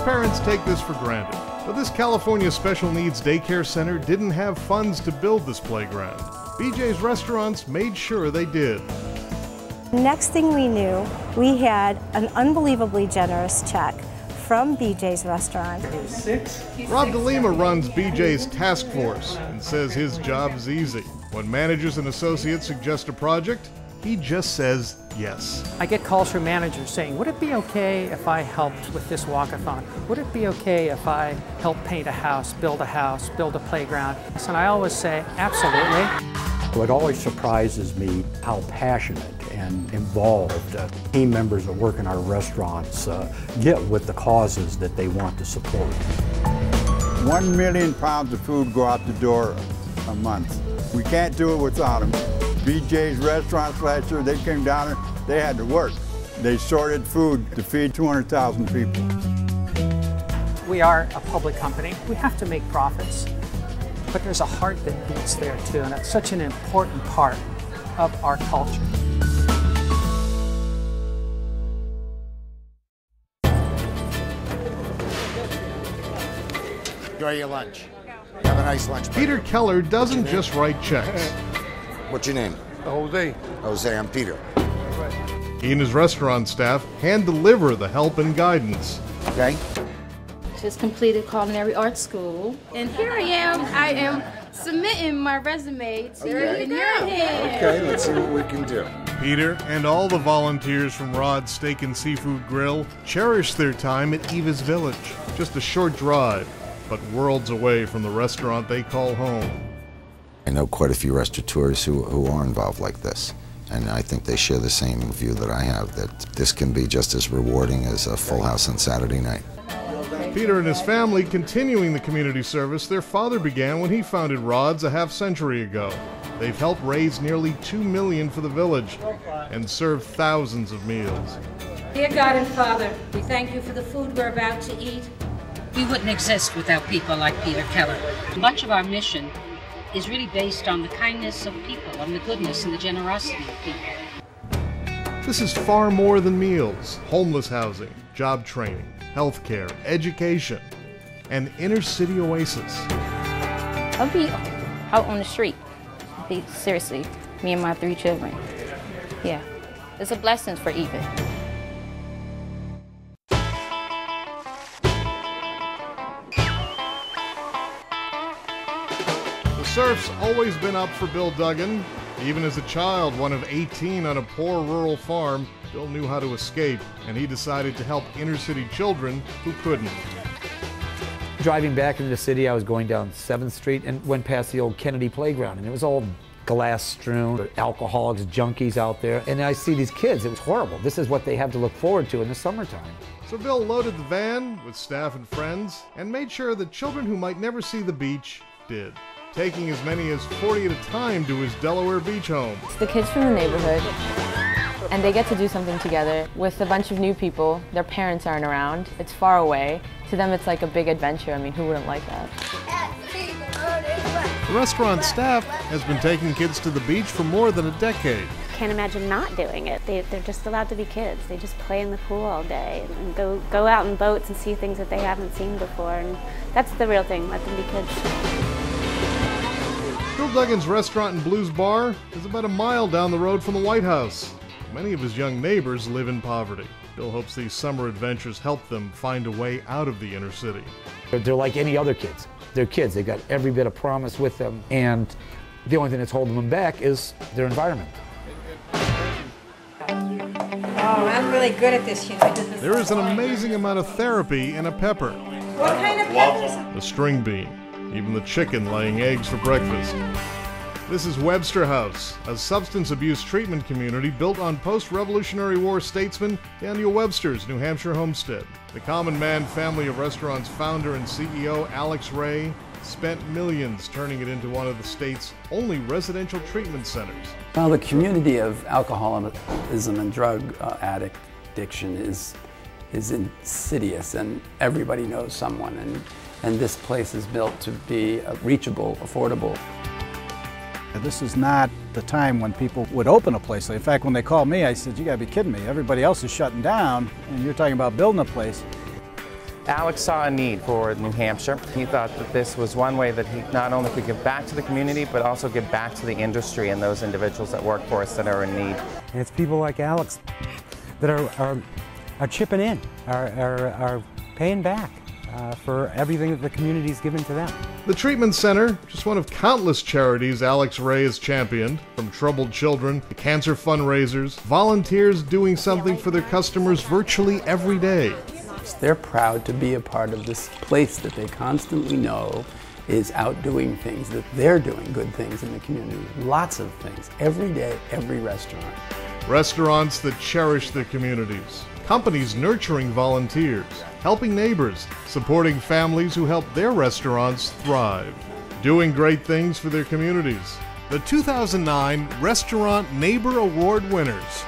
Most parents take this for granted, but this California special needs daycare center didn't have funds to build this playground. BJ's Restaurants made sure they did. Next thing we knew, we had an unbelievably generous check from BJ's Restaurant. Rob DeLima runs BJ's task force and says his job is easy. When managers and associates suggest a project, he just says yes. I get calls from managers saying, would it be okay if I helped with this walkathon? Would it be okay if I helped paint a house, build a playground? And I always say, absolutely. What always surprises me how passionate and involved team members that work in our restaurants get with the causes that they want to support. 1 million pounds of food go out the door a month. We can't do it without them. BJ's Restaurants last year, they came down and they had to work. They sorted food to feed 200,000 people. We are a public company. We have to make profits. But there's a heart that beats there too, and it's such an important part of our culture. Enjoy your lunch. Have a nice lunch. Peter Keller doesn't just write checks. What's your name? Jose. Jose, I'm Peter. He and his restaurant staff hand deliver the help and guidance. Okay. Just completed culinary arts school. And here I am submitting my resume to in your hand. Okay, let's see what we can do. Peter and all the volunteers from Rod's Steak and Seafood Grill cherish their time at Eva's Village. Just a short drive, but worlds away from the restaurant they call home. I know quite a few restaurateurs who are involved like this, and I think they share the same view that I have, that this can be just as rewarding as a full house on Saturday night. Peter and his family continuing the community service their father began when he founded Rod's a half-century ago. They've helped raise nearly $2 million for the village and served thousands of meals. Dear God and Father, we thank you for the food we're about to eat. We wouldn't exist without people like Peter Keller. Much of our mission is really based on the kindness of people, on the goodness and the generosity of people. This is far more than meals, homeless housing, job training, healthcare, education, an inner-city oasis. I'll be out on the street. Seriously, me and my 3 children. Yeah, it's a blessing for Eva. The surf's always been up for Bill Duggan. Even as a child, one of 18 on a poor rural farm, Bill knew how to escape, and he decided to help inner-city children who couldn't. Driving back into the city, I was going down 7th Street and went past the old Kennedy playground, and it was all glass strewn, alcoholics, junkies out there, and I see these kids. It was horrible. This is what they have to look forward to in the summertime. So Bill loaded the van with staff and friends and made sure that children who might never see the beach did, taking as many as 40 at a time to his Delaware beach home. It's the kids from the neighborhood, and they get to do something together with a bunch of new people. Their parents aren't around. It's far away. To them, it's like a big adventure. I mean, who wouldn't like that? The restaurant staff has been taking kids to the beach for more than a decade. Can't imagine not doing it. They're just allowed to be kids. They just play in the pool all day and go out in boats and see things that they haven't seen before. And that's the real thing. Let them be kids. Bill Duggan's restaurant and blues bar is about a mile down the road from the White House. Many of his young neighbors live in poverty. Bill hopes these summer adventures help them find a way out of the inner city. They're like any other kids. They're kids. They've got every bit of promise with them, and the only thing that's holding them back is their environment. Oh, I'm really good at this, you know. There is an amazing amount of therapy in a pepper. What kind of pepper? The string bean, even the chicken laying eggs for breakfast. This is Webster House, a substance abuse treatment community built on post-Revolutionary War statesman Daniel Webster's New Hampshire homestead. The Common Man family of restaurants founder and CEO Alex Ray spent millions turning it into one of the state's only residential treatment centers. Well, the community of alcoholism and drug addiction is insidious, and everybody knows someone, and this place is built to be reachable, affordable. This is not the time when people would open a place. In fact, when they called me, I said, you gotta be kidding me. Everybody else is shutting down, and you're talking about building a place. Alex saw a need for New Hampshire. He thought that this was one way that he not only could give back to the community, but also give back to the industry and those individuals that work for us that are in need. And it's people like Alex that are chipping in, are paying back for everything that the community's given to them. The treatment center, just one of countless charities Alex Ray has championed, from troubled children to cancer fundraisers, volunteers doing something for their customers virtually every day. They're proud to be a part of this place that they constantly know is out doing things, that they're doing good things in the community. Lots of things, every day, every restaurant. Restaurants that cherish their communities. Companies nurturing volunteers, helping neighbors, supporting families who help their restaurants thrive. Doing great things for their communities. The 2009 Restaurant Neighbor Award winners.